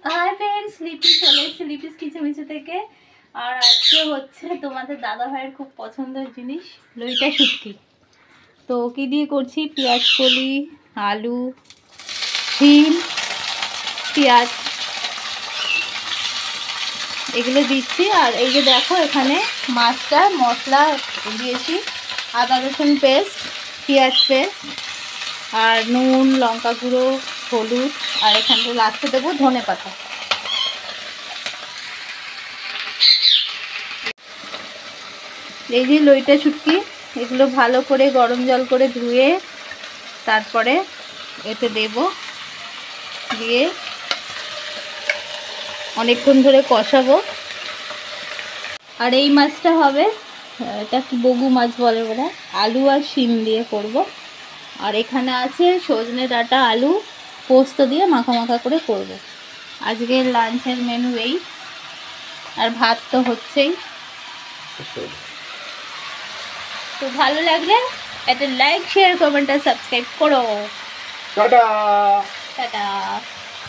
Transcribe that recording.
High friends, লিপি চলে এসেছে লিপিস কিচেমিচে থেকে। আর আজকে হচ্ছে তোমাদের দাদা ভাইয়ের খুব পছন্দের জিনিস লইটা শুটকি। তো কি দিয়ে করছি, পেঁয়াজ কলি, আলু, শিম, পেঁয়াজ এগুলো দিচ্ছি। আর এই যে দেখো এখানে মাছটা মশলা দিয়েছি, আদা রসুন পেস্ট, পেঁয়াজ পেস্ট, আর নুন, লঙ্কা গুঁড়ো, হলুদ, আর এখানে লাস্টে দেবো ধনে পাতা। এই যে লইটা শুটকি, এগুলো ভালো করে গরম জল করে ধুয়ে তারপরে এতে দেব, দিয়ে অনেকক্ষণ ধরে কষাবো। আর এই মাছটা হবে, এটা কি বগু মাছ বলে বলে, আলু আর শিম দিয়ে করব। আর এখানে আছে সজনে ডাঁটা, আলু পোস্ত দিয়ে মাখা মাখা করে করব। আজকের লাঞ্চের মেনু এই। আর ভাত তো হচ্ছেই। তো ভালো লাগলে একটা লাইক, শেয়ার, কমেন্ট আর সাবস্ক্রাইব করো। Tata tata.